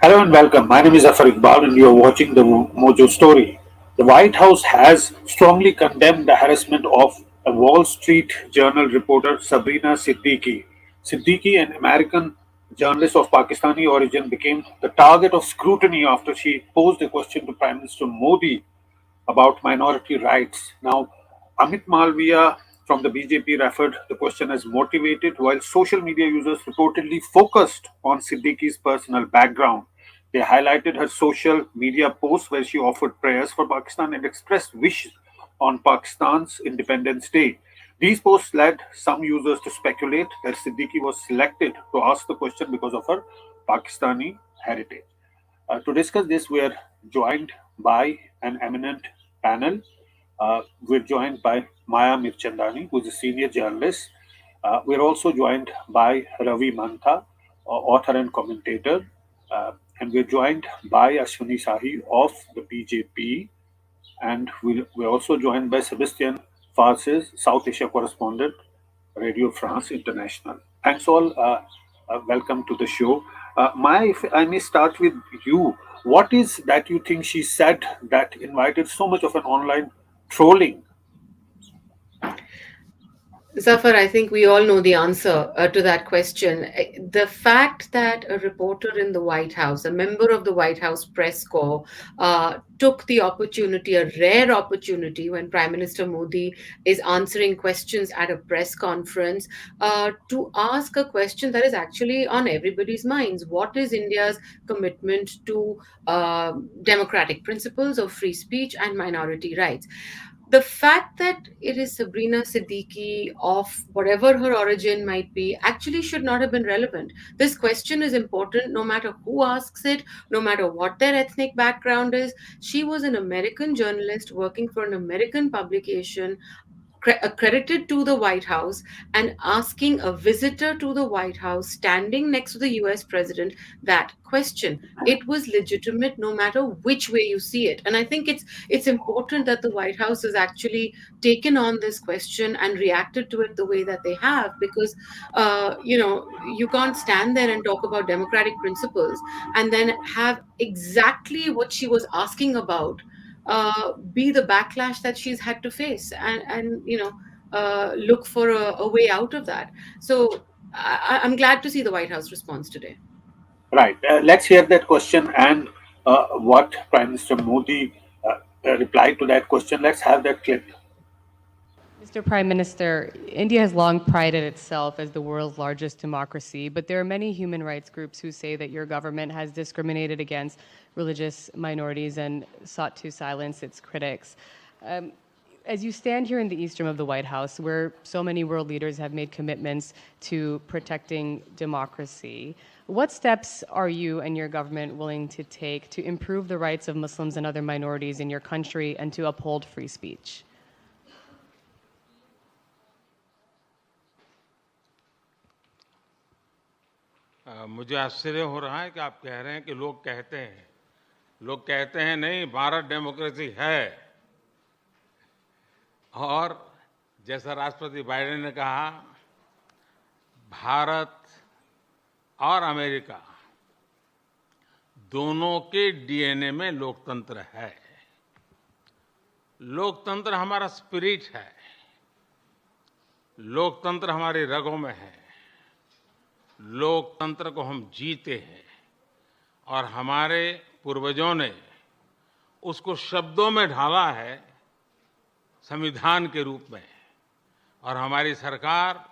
Hello and welcome. My name is Zaffar Iqbal and you are watching the Mojo story. The White House has strongly condemned the harassment of a Wall Street Journal reporter Sabrina Siddiqui. Siddiqui, an American journalist of Pakistani origin, became the target of scrutiny after she posed a question to Prime Minister Modi about minority rights. Now, Amit Malviya from the BJP referred the question as motivated, while social media users reportedly focused on Siddiqui's personal background. They highlighted her social media posts where she offered prayers for Pakistan and expressed wishes on Pakistan's Independence Day. These posts led some users to speculate that Siddiqui was selected to ask the question because of her Pakistani heritage. To discuss this, we are joined by an eminent panel. We're joined by Maya Mirchandani, who is a senior journalist. We're also joined by Ravi Mantha, author and commentator. And we're joined by Ashwini Sahi of the BJP. And we're also joined by Sebastian Farses, South Asia correspondent, Radio France International. Thanks all. Welcome to the show. Maya, if I may start with you, what is that you think she said that invited so much of an online trolling? Zafar, I think we all know the answer to that question. The fact that a reporter in the White House, a member of the White House press corps, took the opportunity, a rare opportunity, when Prime Minister Modi is answering questions at a press conference, to ask a question that is actually on everybody's minds. What is India's commitment to democratic principles of free speech and minority rights? The fact that it is Sabrina Siddiqui, of whatever her origin might be, actually should not have been relevant. This question is important no matter who asks it, no matter what their ethnic background is. She was an American journalist working for an American publication, accredited to the White House, and asking a visitor to the White House standing next to the US president that question. It was legitimate no matter which way you see it. And I think it's important that the White House has actually taken on this question and reacted to it the way that they have, because you can't stand there and talk about democratic principles and then have exactly what she was asking about be the backlash that she's had to face, and look for a way out of that. So I'm glad to see the White House response today. Right. Let's hear that question and what Prime Minister Modi replied to that question. Let's have that clip. Mr. Prime Minister, India has long prided itself as the world's largest democracy, but there are many human rights groups who say that your government has discriminated against religious minorities and sought to silence its critics. As you stand here in the east room of the White House, where so many world leaders have made commitments to protecting democracy, what steps are you and your government willing to take to improve the rights of Muslims and other minorities in your country and to uphold free speech? मुझे आश्चर्य हो रहा है कि आप कह रहे हैं कि लोग कहते हैं नहीं, भारत डेमोक्रेसी है। और जैसा राष्ट्रपति बाइडेन ने कहा, भारत और अमेरिका दोनों के डीएनए में लोकतंत्र है। लोकतंत्र हमारा स्पिरिट है, लोकतंत्र हमारी रगों में है, लोकतंत्र को हम जीते हैं और हमारे पूर्वजों ने उसको शब्दों में ढाला है संविधान के रूप में। और हमारी सरकार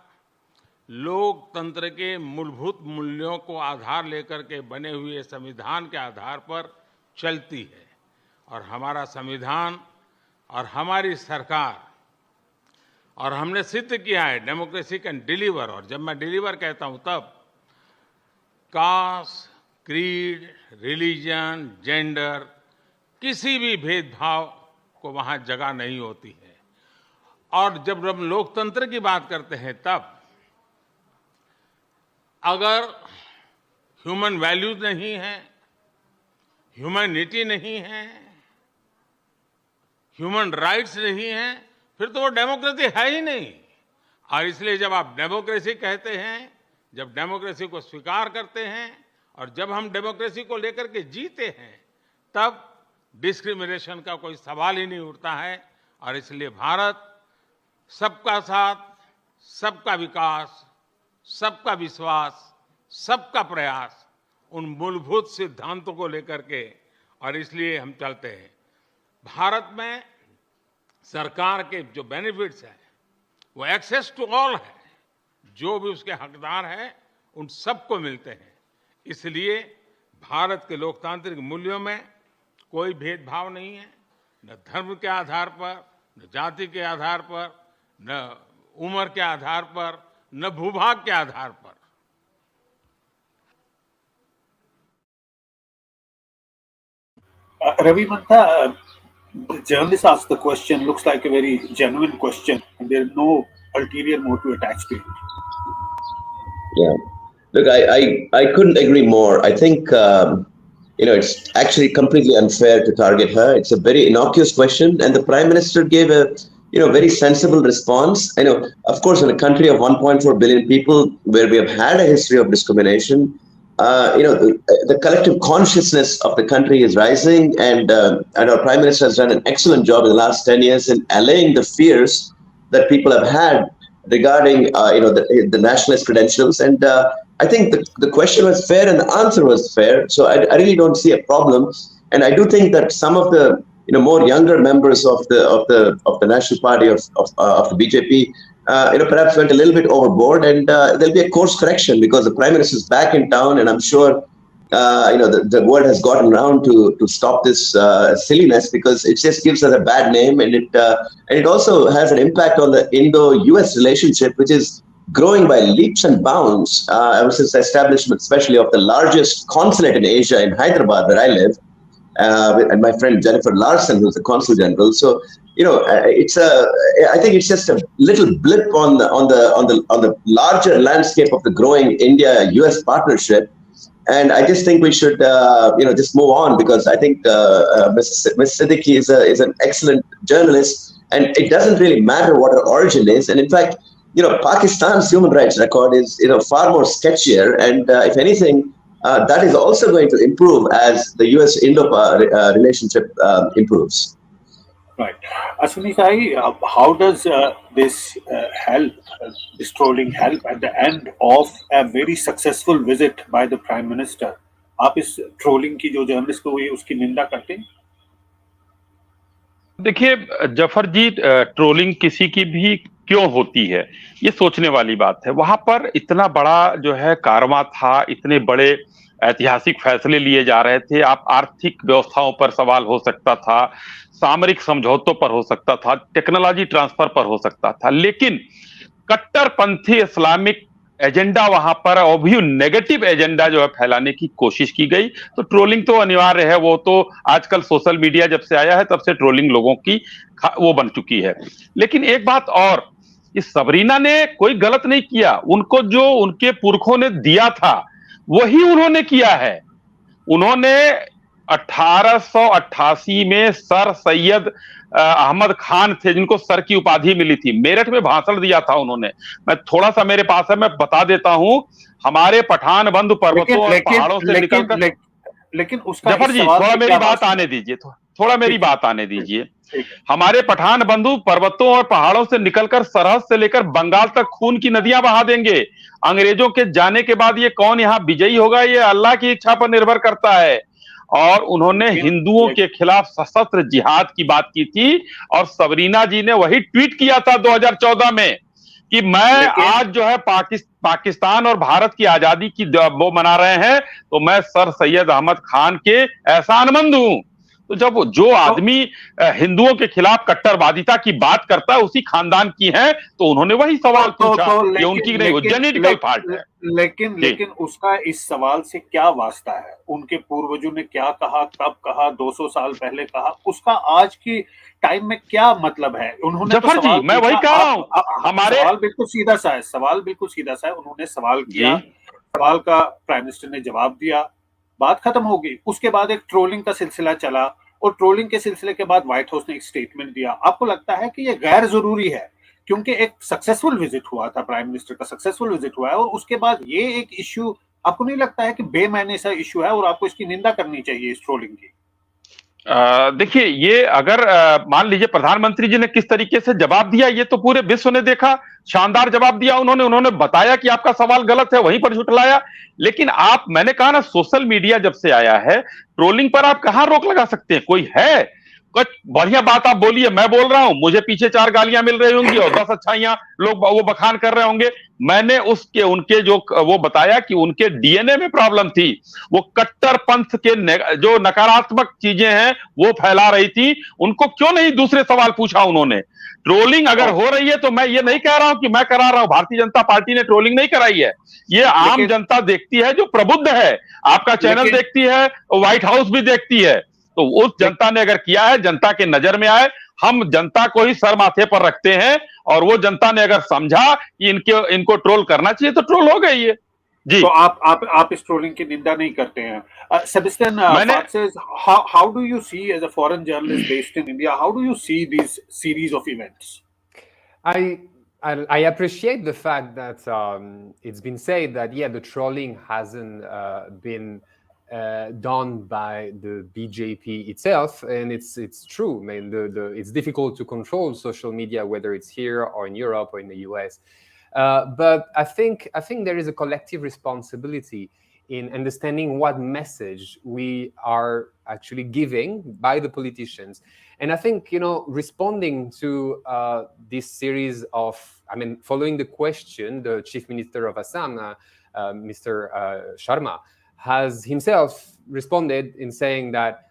लोकतंत्र के मूलभूत मूल्यों को आधार लेकर के बने हुए संविधान के आधार पर चलती है। और हमारा संविधान और हमारी सरकार, और हमने सिद्ध किया है डेमोक्रेसी कैन डिलीवर। और जब मैं डिलीवर कहता हूं तब कास्ट, क्रीड, रिलीजन, जेंडर, किसी भी भेदभाव को वहां जगह नहीं होती है। और जब हम लोकतंत्र की बात करते हैं तब अगर ह्यूमन वैल्यूज नहीं है, ह्यूमैनिटी नहीं है, ह्यूमन राइट्स नहीं है, फिर तो वो डेमोक्रेसी है ही नहीं। और इसलिए जब आप डेमोक्रेसी कहते हैं, जब डेमोक्रेसी को स्वीकार करते हैं और जब हम डेमोक्रेसी को लेकर के जीते हैं, तब डिस्क्रिमिनेशन का कोई सवाल ही नहीं उठता है। और इसलिए भारत सबका साथ, सबका विकास, सबका विश्वास, सबका प्रयास, उन मूलभूत सिद्धांतों को लेकर के, और इसलिए हम चलते हैं। भारत में सरकार के जो बेनिफिट्स हैं वो एक्सेस टू ऑल है, जो भी उसके हकदार हैं उन सबको मिलते हैं। इसलिए भारत के लोकतांत्रिक मूल्यों में कोई भेदभाव नहीं है, न धर्म के आधार पर, न जाति के आधार पर, न उम्र के आधार पर, न भूभाग के आधार पर। Ravi Mantha, the journalist asked the question, looks like a very genuine question, and there is no ulterior motive attached to it. Yeah. Look, I couldn't agree more. I think, it's actually completely unfair to target her. It's a very innocuous question, and the Prime Minister gave a, very sensible response. I know, of course, in a country of 1.4 billion people, where we have had a history of discrimination, the collective consciousness of the country is rising, and our Prime Minister has done an excellent job in the last 10 years in allaying the fears that people have had regarding, the nationalist credentials. And I think the question was fair and the answer was fair. So I really don't see a problem. And I do think that some of the, more younger members of the National Party of the BJP, perhaps went a little bit overboard, and there'll be a course correction because the Prime Minister is back in town, and I'm sure the word has gotten around to stop this silliness, because it just gives us a bad name, and it also has an impact on the Indo-US relationship, which is growing by leaps and bounds ever since the establishment, especially of the largest consulate in Asia in Hyderabad, where I live, and my friend Jennifer Larson, who's the consul general. So I think it's just a little blip on the larger landscape of the growing India-US partnership. And I just think we should, just move on, because I think Ms. Siddiqui is an excellent journalist, and it doesn't really matter what her origin is. And in fact, Pakistan's human rights record is, far more sketchier. And if anything, that is also going to improve as the US-Indo relationship improves. Right. Ashwini Sai, how does this help, this trolling help at the end of a very successful visit by the Prime Minister? आप इस trolling की जो journalist को हुई उसकी निंदा करते हैं? देखिए जफर जी, ट्रोलिंग किसी की भी क्यों होती है, ये सोचने वाली बात है। वहां पर इतना बड़ा जो है कारवां था, इतने बड़े ऐतिहासिक फैसले लिए जा रहे थे। आप आर्थिक व्यवस्थाओं पर सवाल हो सकता था, सामरिक समझौतों पर हो सकता था, टेक्नोलॉजी ट्रांसफर पर हो सकता था, लेकिन कट्टरपंथी इस्लामिक एजेंडा वहां पर, और भी नेगेटिव एजेंडा जो है फैलाने की कोशिश की गई। तो ट्रोलिंग तो अनिवार्य है, वो तो आजकल सोशल मीडिया जब से आया है तब से ट्रोलिंग लोगों की वो बन चुकी है। लेकिन एक बात और, इस सबरीना ने कोई गलत नहीं किया, उनको जो उनके पुरखों ने दिया था वही उन्होंने किया है। उन्होंने 1888 में सर सैयद अहमद खान थे, जिनको सर की उपाधि मिली थी, मेरठ में भाषण दिया था उन्होंने। मैं थोड़ा सा मेरे पास है, मैं बता देता हूं। हमारे पठान बंधु पर्वतों और पहाड़ों से निकलकर, लेकिन उसका जफर जी थोड़ा मेरी बात आने दीजिए, थोड़ा मेरी बात आने दीजिए। हमारे पठान बंधु पर्वतों और पहाड़ों से निकलकर सरहद से लेकर बंगाल तक खून की नदियां बहा देंगे। अंग्रेजों के जाने के बाद ये कौन यहां विजयी होगा, ये अल्लाह की इच्छा पर निर्भर करता है। और उन्होंने हिंदुओं के खिलाफ सशस्त्र जिहाद की बात की थी, और सबरीना जी ने वही ट्वीट किया था 2014 में कि मैं आज जो है पाकिस्तान और भारत की आजादी की वो मना रहे हैं, तो मैं सर सैयद अहमद खान के एहसानमंद हूं। तो जब जो आदमी हिंदुओं के खिलाफ कट्टरवादिता की बात करता है, उसी खानदान की है, तो उन्होंने वही सवाल पूछा। ये उनकी नहीं, वो जेनेटिकल फॉल्ट है। लेकिन उसका इस सवाल से क्या वास्ता है? उनके पूर्वजों ने क्या कहा, कब कहा, 200 साल पहले कहा, उसका आज की टाइम में क्या मतलब है? उन्होंने जफर जी, मैं वही कह रहा हूं, हमारे सवाल बिल्कुल सीधा सा है, उन्होंने सवाल किया, सवाल का प्राइम मिनिस्टर ने जवाब दिया, बात खत्म हो गई। उसके बाद एक ट्रोलिंग का सिलसिला चला, और ट्रोलिंग के सिलसिले के बाद व्हाइट हाउस ने एक स्टेटमेंट दिया। आपको लगता है कि ये गैर जरूरी है क्योंकि एक सक्सेसफुल विजिट हुआ था, प्राइम मिनिस्टर का सक्सेसफुल विजिट हुआ है, और उसके बाद ये एक इश्यू आपको नहीं लगता है कि बेमायने सा इश्यू है और आपको इसकी निंदा करनी चाहिए इस ट्रोलिंग की? देखिए, ये अगर मान लीजिए प्रधानमंत्री जी ने किस तरीके से जवाब दिया, ये तो पूरे विश्व ने देखा। शानदार जवाब दिया उन्होंने बताया कि आपका सवाल गलत है, वहीं पर झुठलाया। लेकिन मैंने कहा ना, सोशल मीडिया जब से आया है, ट्रोलिंग पर आप कहां रोक लगा सकते हैं? कोई है? कुछ बढ़िया बात आप बोलिए, मैं बोल रहा हूं, मुझे पीछे 4 गालियां मिल रही होंगी और 10 अच्छाइयां लोग वो बखान कर रहे होंगे। मैंने उनके जो वो बताया कि उनके डीएनए में प्रॉब्लम थी। वो कट्टर पंथ के जो नकारात्मक चीजें हैं वो फैला रही थी। उनको क्यों नहीं दूसरे सवाल पूछा उन्होंने? ट्रोलिंग अगर हो रही है तो मैं ये नहीं कह रहा हूं कि मैं करा रहा हूं, भारतीय जनता पार्टी ने ट्रोलिंग नहीं कराई है। ये आम जनता देखती है जो प्रबुद्ध है, आपका चैनल देखती है, व्हाइट हाउस भी देखती है। तो उस जनता ने अगर किया है, जनता के नजर में आए, हम जनता को ही सर माथे पर रखते हैं, और वो जनता ने अगर समझा कि इनको ट्रोल करना चाहिए तो ट्रोल हो गई है जी। तो आप इस ट्रोलिंग की निंदा नहीं करते हैं? Sebastian Fat says, how do you see, as a foreign journalist based in India, how do you see these series of events? I appreciate the fact that it's been said that the trolling hasn't been done by the BJP itself, and it's true. I mean, it's difficult to control social media, whether it's here or in Europe or in the US. But I think there is a collective responsibility in understanding what message we are actually giving by the politicians. And I think, responding to this series of, following the question, the Chief Minister of Assam, Mr. Sharma, has himself responded in saying that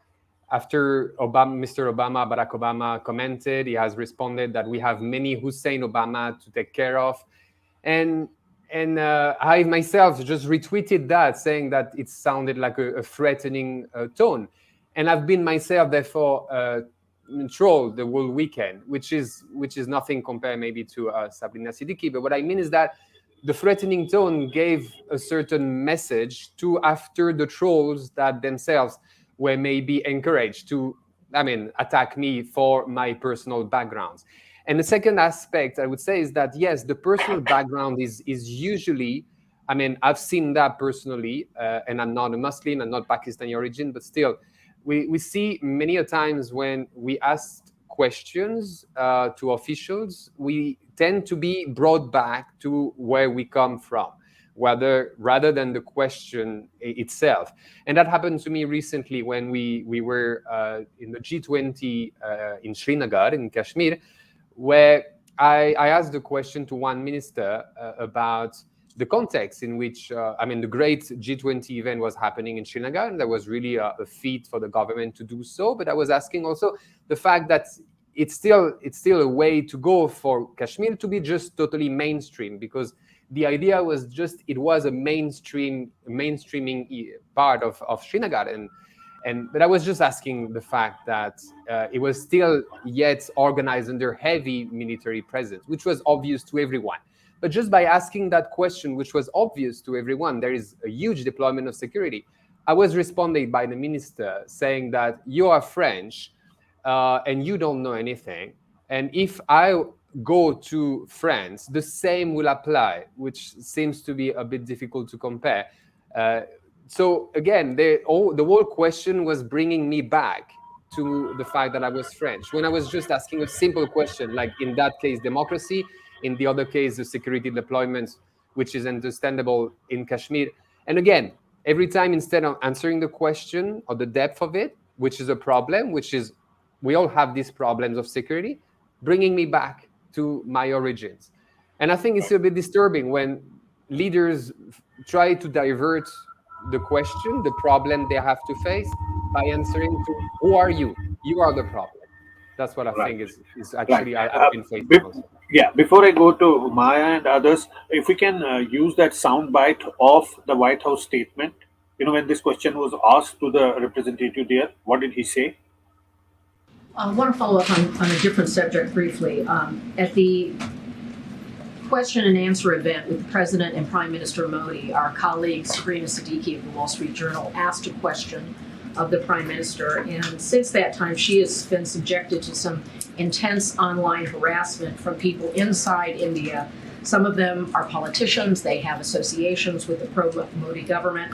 after Mr. Obama, Barack Obama commented, he has responded that we have many Hussein Obama to take care of. And I myself just retweeted that, saying that it sounded like a threatening tone. And I've been myself, therefore, trolled the whole weekend, which is nothing compared maybe to Sabrina Siddiqui. But what I mean is that the threatening tone gave a certain message to after the trolls that themselves were maybe encouraged to, attack me for my personal backgrounds. And the second aspect I would say is that, yes, the personal background is usually, I've seen that personally, and I'm not a Muslim, I'm not Pakistani origin, but still, we see many a times when we ask questions to officials, we tend to be brought back to where we come from, rather than the question itself. And that happened to me recently when we were in the G20 in Srinagar, in Kashmir, where I asked the question to one minister about the context in which, the great G20 event was happening in Srinagar, and that was really a feat for the government to do so. But I was asking also the fact that it's still a way to go for Kashmir to be just totally mainstream, because the idea was just, it was a mainstreaming part of Srinagar. But I was just asking the fact that it was still yet organized under heavy military presence, which was obvious to everyone. But just by asking that question, which was obvious to everyone, there is a huge deployment of security. I was responded by the minister saying that you are French and you don't know anything. And if I go to France, the same will apply, which seems to be a bit difficult to compare. So again, the whole question was bringing me back to the fact that I was French, when I was just asking a simple question, like in that case, democracy, in the other case, the security deployments, which is understandable in Kashmir. And again, every time, instead of answering the question or the depth of it, which is a problem, which is, we all have these problems of security, bringing me back to my origins. And I think it's a bit disturbing when leaders try to divert the question, the problem they have to face, by answering to, who are you? You are the problem. That's what I think is actually I've been facing also. Yeah, before I go to Maya and others, if we can use that sound bite of the White House statement, when this question was asked to the representative there, what did he say? I want to follow up on a different subject briefly. At the question and answer event with the President and Prime Minister Modi, our colleague Sabrina Siddiqui of the Wall Street Journal asked a question of the Prime Minister. And since that time, she has been subjected to some intense online harassment from people inside India. Some of them are politicians. They have associations with the pro-Modi government.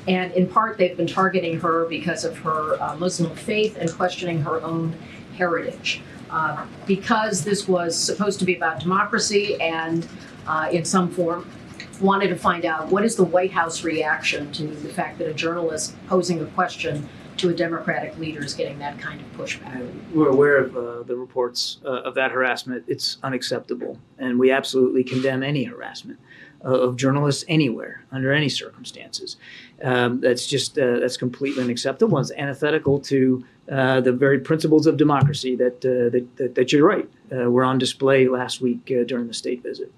And in part, they've been targeting her because of her Muslim faith and questioning her own heritage. Because this was supposed to be about democracy and in some form, wanted to find out what is the White House reaction to the fact that a journalist posing a question to a Democratic leader is getting that kind of pushback. We're aware of the reports of that harassment. It's unacceptable, and we absolutely condemn any harassment of journalists anywhere, under any circumstances. That's completely unacceptable. It's antithetical to the very principles of democracy that you're right, were on display last week during the state visit.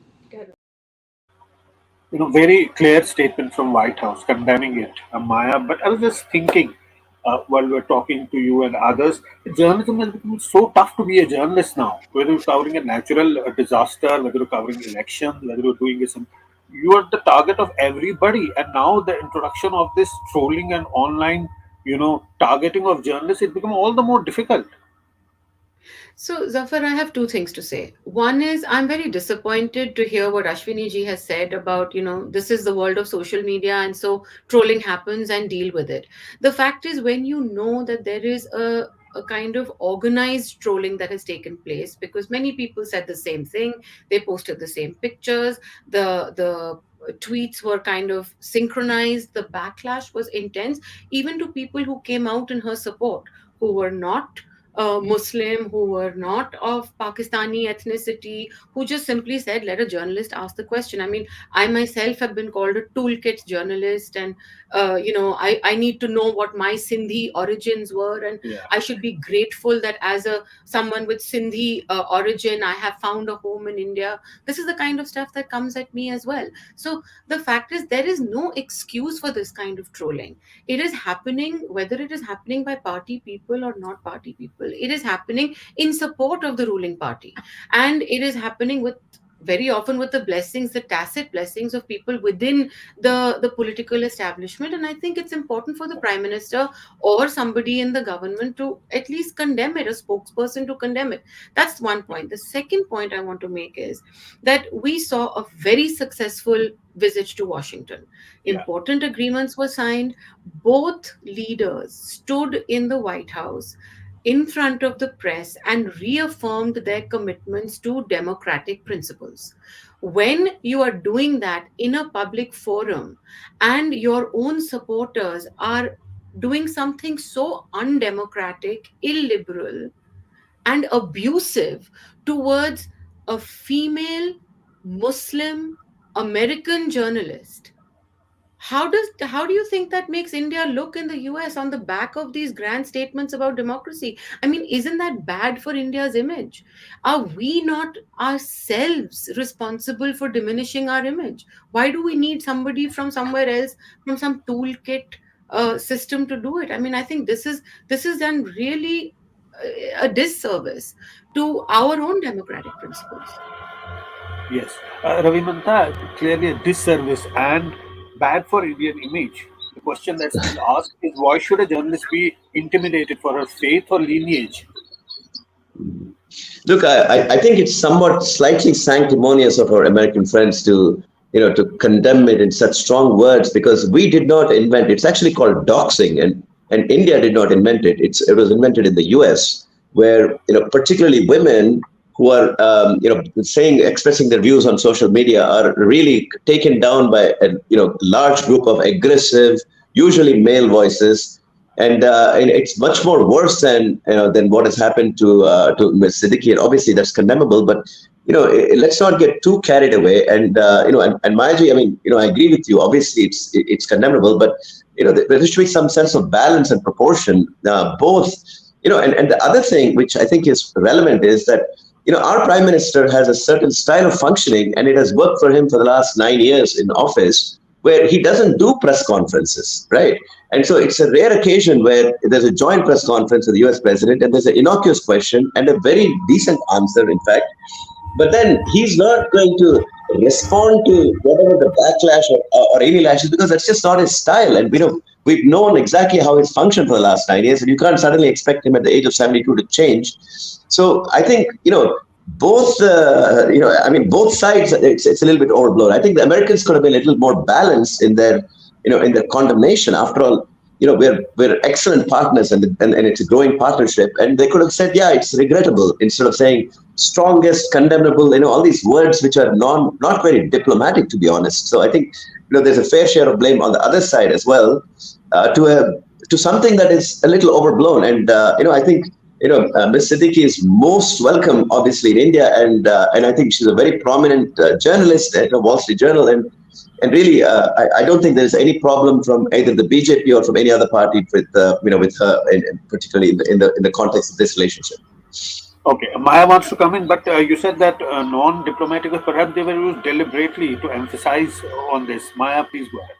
Very clear statement from White House condemning it, Maya. But I was just thinking, while we're talking to you and others, journalism has become so tough to be a journalist now. Whether you're covering a natural disaster, whether you're covering elections, whether you're doing some, you are the target of everybody. And now the introduction of this trolling and online, targeting of journalists, it become all the more difficult. So, Zaffar, I have two things to say. One is I'm very disappointed to hear what Ashwini ji has said about, this is the world of social media and so trolling happens and deal with it. The fact is, when you know that there is a kind of organized trolling that has taken place, because many people said the same thing, they posted the same pictures, the tweets were kind of synchronized, the backlash was intense, even to people who came out in her support, who were not Muslim, who were not of Pakistani ethnicity, who just simply said, let a journalist ask the question. I mean, I myself have been called a toolkit journalist, and I need to know what my Sindhi origins were, and I should be grateful that as someone with Sindhi origin, I have found a home in India. This is the kind of stuff that comes at me as well. So the fact is, there is no excuse for this kind of trolling. It is happening, whether it is happening by party people or not party people. It is happening in support of the ruling party, and it is happening very often with the blessings, the tacit blessings of people within the political establishment. And I think it's important for the Prime Minister or somebody in the government to at least condemn it, a spokesperson to condemn it. That's one point. The second point I want to make is that we saw a very successful visit to Washington. Important agreements were signed. Both leaders stood in the White House in front of the press and reaffirmed their commitments to democratic principles. When you are doing that in a public forum and your own supporters are doing something so undemocratic, illiberal, and abusive towards a female Muslim American journalist, how do you think that makes India look in the US on the back of these grand statements about democracy? I mean, isn't that bad for India's image? Are we not ourselves responsible for diminishing our image? Why do we need somebody from somewhere else, from some toolkit system to do it? I mean, I think this is done really a disservice to our own democratic principles. Yes. Ravimanta, clearly a disservice and bad for Indian image. The question that's being asked is, why should a journalist be intimidated for her faith or lineage? Look, I think it's somewhat slightly sanctimonious of our American friends to condemn it in such strong words, because we did not invent it. It's actually called doxing, and India did not invent it. It was invented in the US, where particularly women who are expressing their views on social media are really taken down by a large group of aggressive, usually male voices, and it's much more worse than what has happened to Ms. Siddiqui, and obviously that's condemnable. But let's not get too carried away. And and Mayaji, I mean, I agree with you. Obviously, it's condemnable, but there should be some sense of balance and proportion, both. And the other thing which I think is relevant is that our Prime Minister has a certain style of functioning, and it has worked for him for the last 9 years in office, where he doesn't do press conferences, right? And so it's a rare occasion where there's a joint press conference with the US president, and there's an innocuous question and a very decent answer, in fact. But then he's not going to respond to whatever the backlash or any lashes, because that's just not his style. And we we've known exactly how he's functioned for the last 9 years, and you can't suddenly expect him at the age of 72 to change. So I think, both both sides, it's a little bit overblown. I think the Americans could have been a little more balanced in their condemnation. After all, we're excellent partners, and it's a growing partnership, and they could have said, yeah, it's regrettable, instead of saying strongest, condemnable, all these words which are not very diplomatic, to be honest. So I think there's a fair share of blame on the other side as well, to something that is a little overblown. And I think Ms. Siddiqui is most welcome, obviously, in India, and I think she's a very prominent journalist at the Wall Street Journal, and really, I don't think there's any problem from either the BJP or from any other party with her, particularly in the context of this relationship. Okay, Maya wants to come in, but you said that non-diplomatic, perhaps they were used deliberately to emphasize on this. Maya, please go ahead.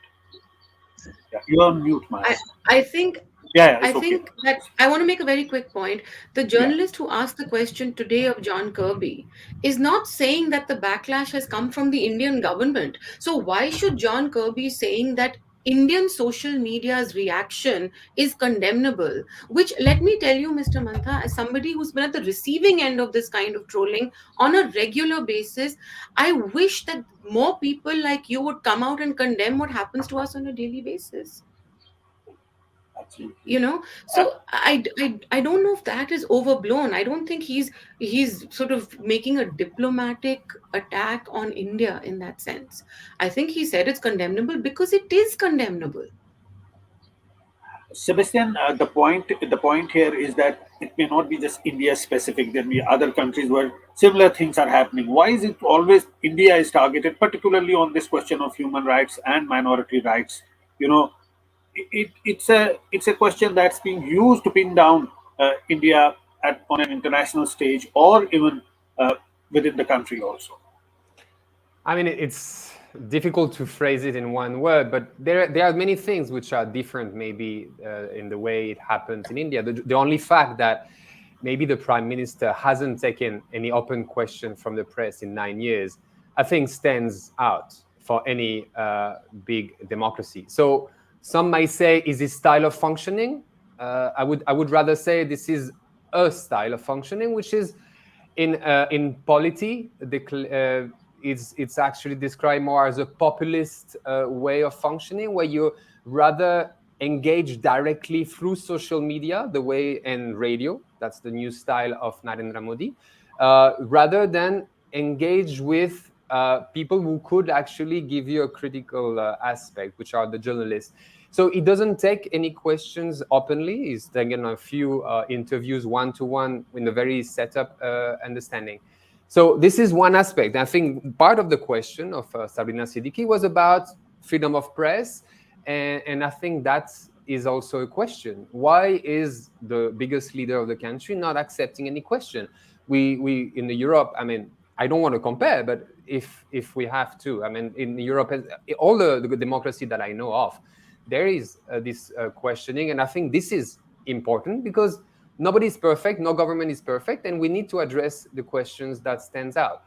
Yeah, you're on mute, Maya. I think I think that I want to make a very quick point. The journalist who asked the question today of John Kirby is not saying that the backlash has come from the Indian government. So why should John Kirby saying that Indian social media's reaction is condemnable? Which, let me tell you, Mr. Mantha, as somebody who's been at the receiving end of this kind of trolling on a regular basis, I wish that more people like you would come out and condemn what happens to us on a daily basis. So I don't know if that is overblown. I don't think he's sort of making a diplomatic attack on India in that sense. I think he said it's condemnable because it is condemnable. Sebastian, the point here is that it may not be just India specific. There may be other countries where similar things are happening. Why is it always India is targeted, particularly on this question of human rights and minority rights? It's a question that's being used to pin down India on an international stage, or even within the country also. I mean, it's difficult to phrase it in one word, but there are many things which are different, maybe in the way it happens in India. The only fact that maybe the Prime Minister hasn't taken any open question from the press in 9 years, I think stands out for any big democracy. So some might say, is this style of functioning? I would rather say this is a style of functioning, which is in polity, it's actually described more as a populist way of functioning, where you rather engage directly through social media, and radio. That's the new style of Narendra Modi, rather than engage with people who could actually give you a critical aspect, which are the journalists. So it doesn't take any questions openly. He's taken a few interviews one-to-one in a very set-up understanding. So this is one aspect. I think part of the question of Sabrina Siddiqui was about freedom of press, and I think that is also a question. Why is the biggest leader of the country not accepting any question? We in Europe, I mean, I don't want to compare, but if we have to, I mean, in Europe, all the democracy that I know of, there is this questioning, and I think this is important because nobody is perfect, no government is perfect, and we need to address the questions that stands out.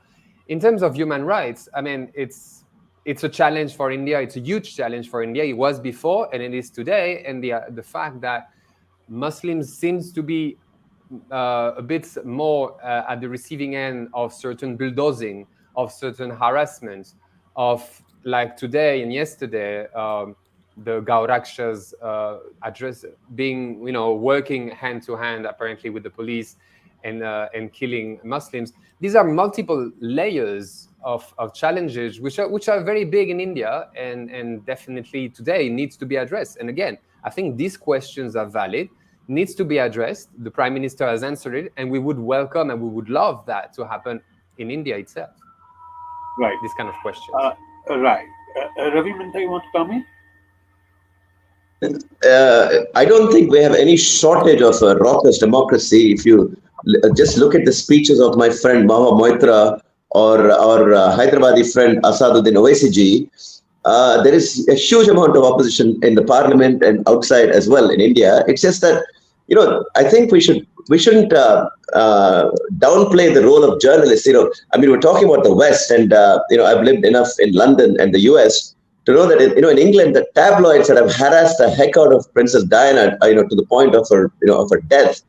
In terms of human rights, I mean, it's a challenge for India. It's a huge challenge for India. It was before, and it is today. And the fact that Muslims seems to be a bit more at the receiving end of certain bulldozing, of certain harassment, of like today and yesterday, the Gaurakshas address being, working hand to hand apparently with the police and killing Muslims. These are multiple layers of challenges which are very big in India and definitely today needs to be addressed. And again, I think these questions are valid, needs to be addressed. The Prime Minister has answered it, and we would welcome and we would love that to happen in India itself. Right. This kind of questions. Right. Ravi Mantha, you want to come in? I don't think we have any shortage of a raucous democracy. If you just look at the speeches of my friend Maha Moitra or our Hyderabadi friend Asaduddin Owaisi, there is a huge amount of opposition in the parliament and outside as well in India. It's just that, I think we shouldn't downplay the role of journalists. I mean, we're talking about the West, and I've lived enough in London and the US to know that in England, the tabloids that have harassed the heck out of Princess Diana, to the point of her death,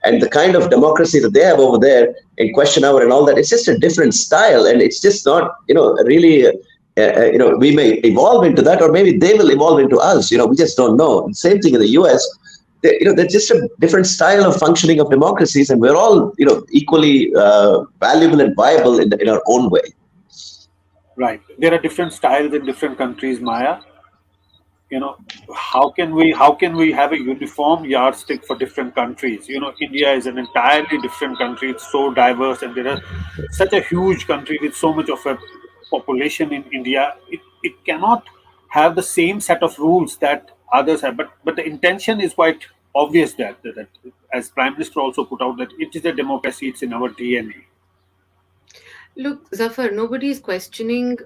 and the kind of democracy that they have over there in question hour and all that, it's just a different style, and it's just not really. We may evolve into that, or maybe they will evolve into us. We just don't know. Same thing in the U.S. There's just a different style of functioning of democracies, and we're all equally valuable and viable in our own way. Right. There are different styles in different countries, Maya. How can we have a uniform yardstick for different countries? India is an entirely different country. It's so diverse, and there are such a huge country with so much of a population in India. It cannot have the same set of rules that others have. But the intention is quite obvious that as Prime Minister also put out, that it is a democracy. It's in our DNA. Look, Zaffar, nobody is questioning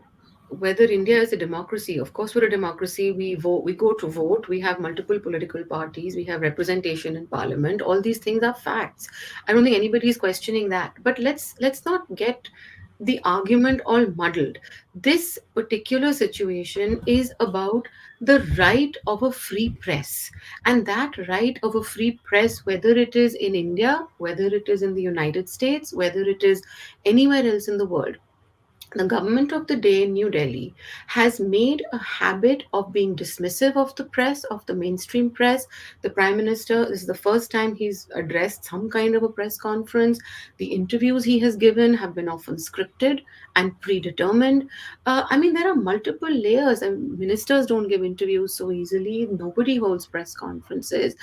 whether India is a democracy. Of course, we're a democracy. We vote. We go to vote. We have multiple political parties. We have representation in parliament. All these things are facts. I don't think anybody is questioning that. But let's not get the argument all muddled. This particular situation is about the right of a free press. And that right of a free press, whether it is in India, whether it is in the United States, whether it is anywhere else in the world, the government of the day in New Delhi has made a habit of being dismissive of the press, of the mainstream press. The Prime Minister, this is the first time he's addressed some kind of a press conference. The interviews he has given have been often scripted and predetermined. There are multiple layers, and ministers don't give interviews so easily. Nobody holds press conferences.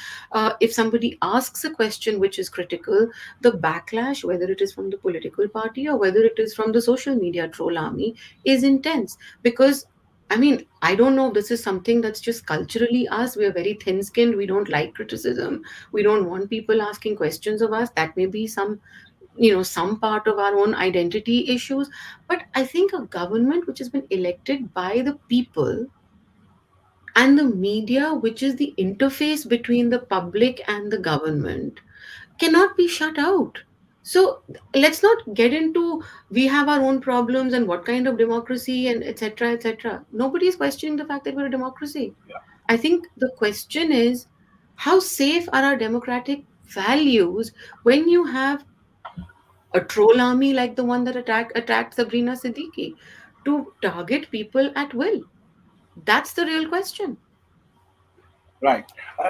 If somebody asks a question which is critical, the backlash, whether it is from the political party or whether it is from the social media troll army, is intense. Because I don't know if this is something that's just culturally us. We are very thin skinned. We don't like criticism. We don't want people asking questions of us. That may be some part of our own identity issues. But I think a government which has been elected by the people, and the media, which is the interface between the public and the government, cannot be shut out. So let's not get into we have our own problems and what kind of democracy and etc. etc. Nobody is questioning the fact that we're a democracy. Yeah. I think the question is, how safe are our democratic values when you have a troll army like the one that attacked Sabrina Siddiqui to target people at will? That's the real question. Right.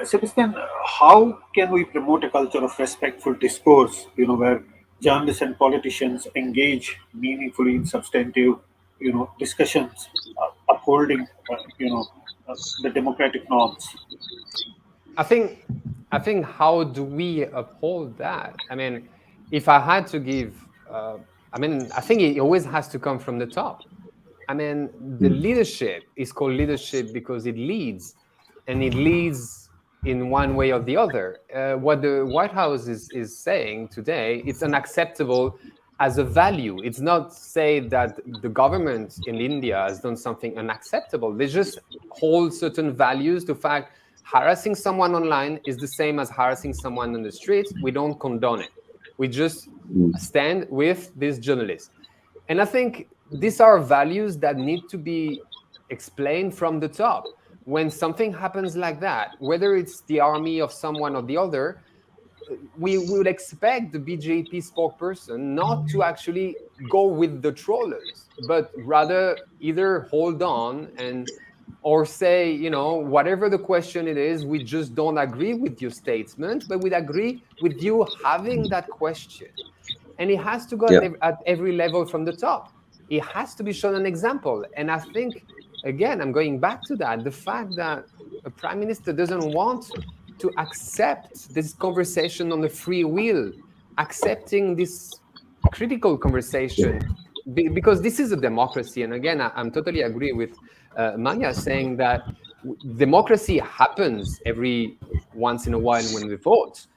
Sebastian, how can we promote a culture of respectful discourse, where journalists and politicians engage meaningfully in substantive, discussions, upholding, the democratic norms? I think how do we uphold that? If I had to give, I think it always has to come from the top. The leadership is called leadership because it leads, and it leads in one way or the other. What the White House is saying today, it's unacceptable as a value. It's not say that the government in India has done something unacceptable. They just hold certain values to fact harassing someone online is the same as harassing someone on the streets. We don't condone it. We just stand with these journalists. And I think these are values that need to be explained from the top. When something happens like that, whether it's the army of someone or the other, we would expect the BJP spokesperson not to actually go with the trollers, but rather either hold on or say, whatever the question it is, we just don't agree with your statement, but we agree with you having that question. And it has to go at every level from the top. It has to be shown an example. And I think, again, I'm going back to that, the fact that a prime minister doesn't want to accept this conversation on the free will, accepting this critical conversation, because this is a democracy. And again, I'm totally agree with Maya saying that democracy happens every once in a while when we vote,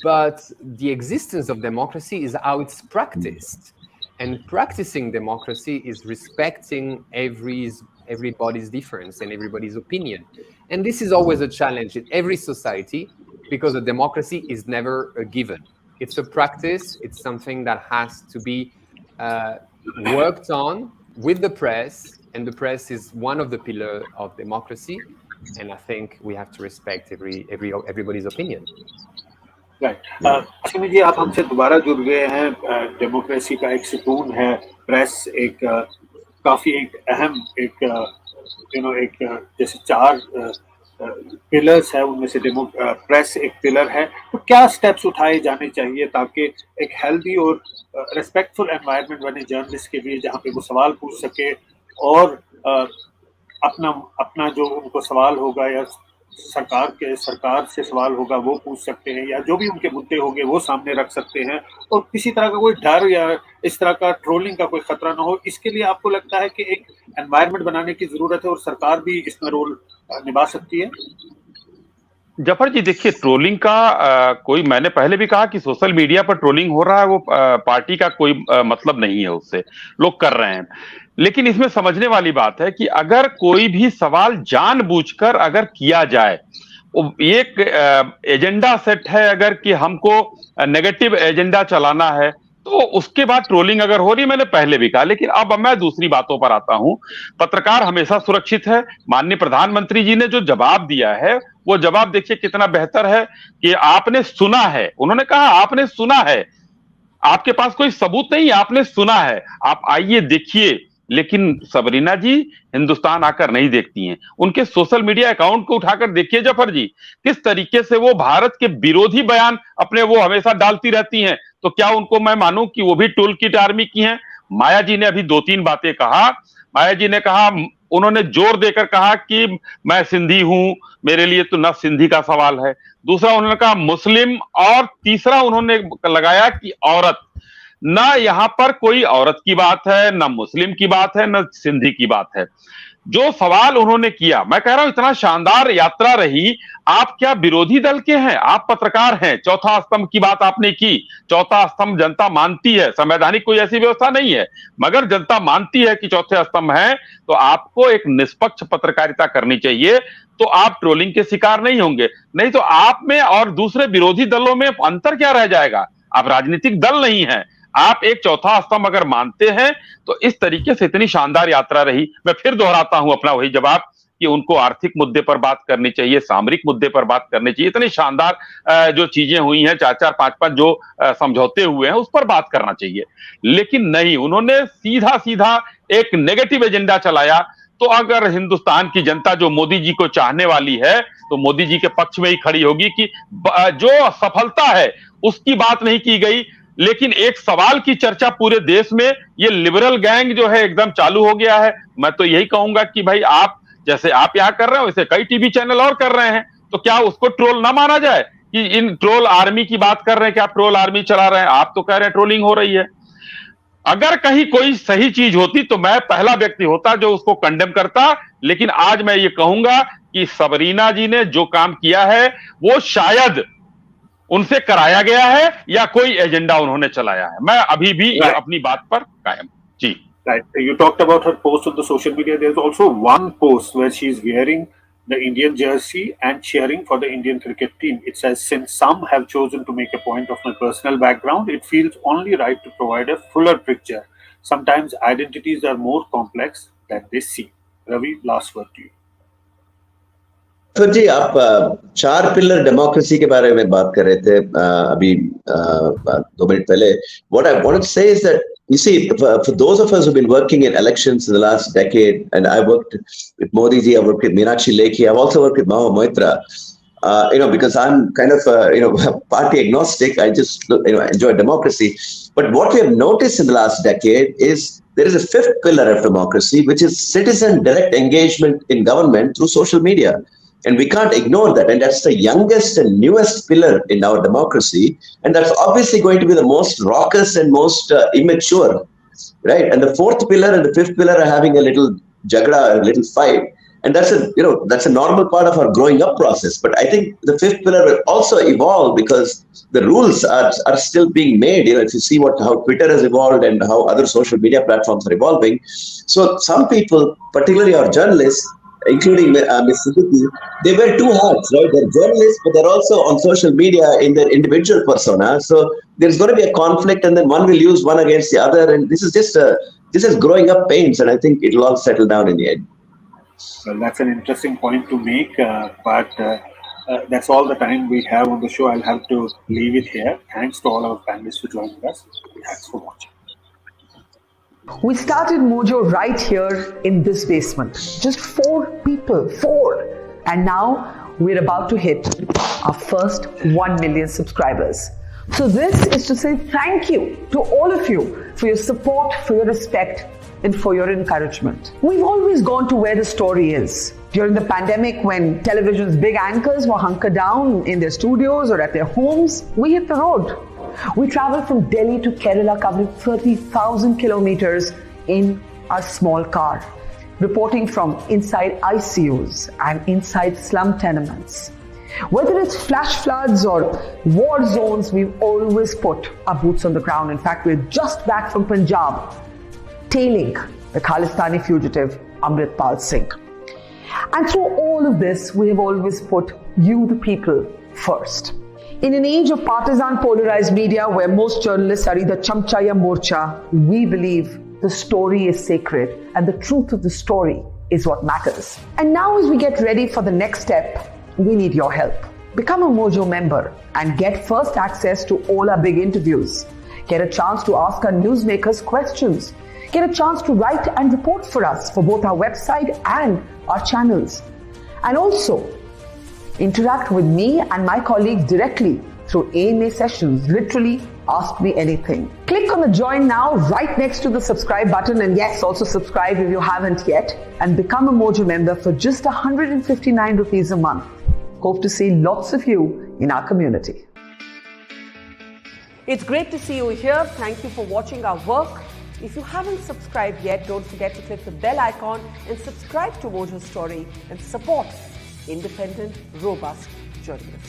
but the existence of democracy is how it's practiced. And practicing democracy is respecting everybody's difference and everybody's opinion. And this is always a challenge in every society, because a democracy is never a given. It's a practice. It's something that has to be worked on with the press, and the press is one of the pillars of democracy, and I think we have to respect everybody's opinion. Right Ashwini ji, आप हमसे दोबारा जुड़ गए हैं। Democracy का एक सुकून है प्रेस, एक काफी एक अहम एक एक जैसे 4 पिलर्स है, उनमें से प्रेस एक पिलर है। तो क्या स्टेप्स उठाए जाने चाहिए ताकि एक हेल्दी और रेस्पेक्टफुल एनवायरनमेंट बने जर्नलिस्ट के लिए, जहाँ पे वो सवाल पूछ सके और अपना जो उनको सवाल होगा या सरकार से सवाल होगा वो पूछ सकते हैं, या जो भी उनके मुद्दे होंगे वो सामने रख सकते हैं, और किसी तरह का कोई डर या इस तरह का ट्रोलिंग का कोई खतरा ना हो। इसके लिए आपको लगता है कि एक एनवायरनमेंट बनाने की जरूरत है और सरकार भी इसमें रोल निभा सकती है? जफर जी, देखिए, ट्रोलिंग का कोई, मैंने पहले भी कहा कि सोशल मीडिया पर ट्रोलिंग हो रहा है, वो पार्टी का कोई मतलब नहीं है, उससे लोग कर रहे हैं। लेकिन इसमें समझने वाली बात है कि अगर कोई भी सवाल जानबूझकर अगर किया जाए, एक एजेंडा सेट है अगर कि हमको नेगेटिव एजेंडा चलाना है, तो उसके बाद ट्रोलिंग अगर हो रही, मैंने पहले भी कहा। लेकिन अब मैं दूसरी बातों पर आता हूं। पत्रकार हमेशा सुरक्षित है। माननीय प्रधानमंत्री जी ने जो जवाब दिया है, वो जवाब देखिए कितना बेहतर है कि आपने सुना है। उन्होंने कहा आपने सुना है, आपके पास कोई सबूत नहीं, आपने सुना है, आप आइए देखिए। लेकिन सबरीना जी हिंदुस्तान आकर नहीं देखती हैं। उनके सोशल मीडिया अकाउंट को उठाकर देखिए जफर जी, किस तरीके से वो भारत के विरोधी बयान अपने वो हमेशा डालती रहती हैं। तो क्या उनको मैं मानूं कि वो भी टूल किट आर्मी की हैं? माया जी ने अभी 2-3 बातें कहा। माया जी ने कहा, उन्होंने जोर देकर कहा कि मैं सिंधी हूं, मेरे लिए तो न सिंधी का सवाल है। दूसरा उन्होंने कहा मुस्लिम, और तीसरा उन्होंने लगाया कि औरत। ना यहां पर कोई औरत की बात है, ना मुस्लिम की बात है, ना सिंधी की बात है। जो सवाल उन्होंने किया, मैं कह रहा हूं इतना शानदार यात्रा रही। आप क्या विरोधी दल के हैं? आप पत्रकार हैं। चौथा स्तंभ की बात आपने की। चौथा स्तंभ जनता मानती है, संवैधानिक कोई ऐसी व्यवस्था नहीं है, मगर जनता मानती है कि चौथे स्तंभ है, तो आपको एक निष्पक्ष पत्रकारिता करनी चाहिए, तो आप ट्रोलिंग के शिकार नहीं होंगे। नहीं तो आप में और दूसरे विरोधी दलों में अंतर क्या रह जाएगा? आप राजनीतिक दल नहीं है, आप एक चौथा स्तंभ अगर मानते हैं। तो इस तरीके से इतनी शानदार यात्रा रही। मैं फिर दोहराता हूं अपना वही जवाब कि उनको आर्थिक मुद्दे पर बात करनी चाहिए, सामरिक मुद्दे पर बात करनी चाहिए। इतनी शानदार जो चीजें हुई हैं, 4-4, 5-5 जो समझौते हुए हैं, उस पर बात करना चाहिए। लेकिन नहीं, उन्होंने सीधा सीधा एक नेगेटिव एजेंडा चलाया। तो अगर हिंदुस्तान की जनता जो मोदी जी को चाहने वाली है, तो मोदी जी के पक्ष में ही खड़ी होगी कि जो सफलता है उसकी बात नहीं की गई। लेकिन एक सवाल की चर्चा पूरे देश में, ये लिबरल गैंग जो है एकदम चालू हो गया है। मैं तो यही कहूंगा कि भाई, आप जैसे आप यहां कर रहे हो, वैसे कई टीवी चैनल और कर रहे हैं। तो क्या उसको ट्रोल ना माना जाए कि इन ट्रोल आर्मी की बात कर रहे हैं कि आप ट्रोल आर्मी चला रहे हैं? आप तो कह रहे हैं ट्रोलिंग हो रही है। अगर कहीं कोई सही चीज होती तो मैं पहला व्यक्ति होता जो उसको कंडेम करता। लेकिन आज मैं ये कहूंगा कि सबरीना जी ने जो काम किया है, वो शायद उनसे कराया गया है या कोई एजेंडा उन्होंने चलाया है। मैं अभी भी अपनी बात पर कायम। जी, right. You talked about her post on the social media. There's also one post where she's wearing the Indian jersey and cheering for the Indian cricket team. It says, since some have chosen to make a point of my personal background, it feels only right to provide a fuller picture. Sometimes identities are more complex than they seem. Ravi, last word to you. तो जी, आप 4 pillar democracy के बारे में बात कर रहे थे अभी 2 मिनट पहले. What I want to say is that, you see, for those of us who've been working in elections in the last decade, and I worked with Modi ji, I worked with Meenakshi Lekhi, I've also worked with Maho Moitra, because I'm kind of party agnostic. I just enjoy democracy. But what we have noticed in the last decade is there is a 5th pillar of democracy, which is citizen direct engagement in government through social media. And we can't ignore that. And that's the youngest and newest pillar in our democracy. And that's obviously going to be the most raucous and most immature, right? And the 4th pillar and the 5th pillar are having a little jagda, a little fight. And that's a normal part of our growing up process. But I think the 5th pillar will also evolve because the rules are still being made. If you see how Twitter has evolved and how other social media platforms are evolving. So some people, particularly our journalists, including Ms. Siddiqui, they wear two hats, right? They're journalists, but they're also on social media in their individual persona. So there's going to be a conflict, and then one will use one against the other. And this is growing up pains, and I think it'll all settle down in the end. Well, that's an interesting point to make, but that's all the time we have on the show. I'll have to leave it here. Thanks to all our panelists for joining us. Thanks for watching. We started Mojo right here in this basement. Just 4 people, 4. And now we're about to hit our first 1 million subscribers. So this is to say thank you to all of you for your support, for your respect, and for your encouragement. We've always gone to where the story is. During the pandemic, when television's big anchors were hunkered down in their studios or at their homes, we hit the road. We traveled from Delhi to Kerala, covering 30,000 kilometers in a small car, reporting from inside ICUs and inside slum tenements. Whether it's flash floods or war zones, we've always put our boots on the ground. In fact, we're just back from Punjab, tailing the Khalistani fugitive Amritpal Singh. And through all of this, we have always put you, the people, first. In an age of partisan polarized media where most journalists are either chamcha ya morcha, we believe the story is sacred and the truth of the story is what matters. And now as we get ready for the next step, we need your help. Become a Mojo member and get first access to all our big interviews. Get a chance to ask our newsmakers questions. Get a chance to write and report for us for both our website and our channels. And also, interact with me and my colleagues directly through AMA sessions. Literally, ask me anything. Click on the join now right next to the subscribe button, and yes, also subscribe if you haven't yet, and become a Mojo member for just 159 rupees a month. Hope to see lots of you in our community. It's great to see you here. Thank you for watching our work. If you haven't subscribed yet, don't forget to click the bell icon and subscribe to Mojo Story and support independent, robust journalism.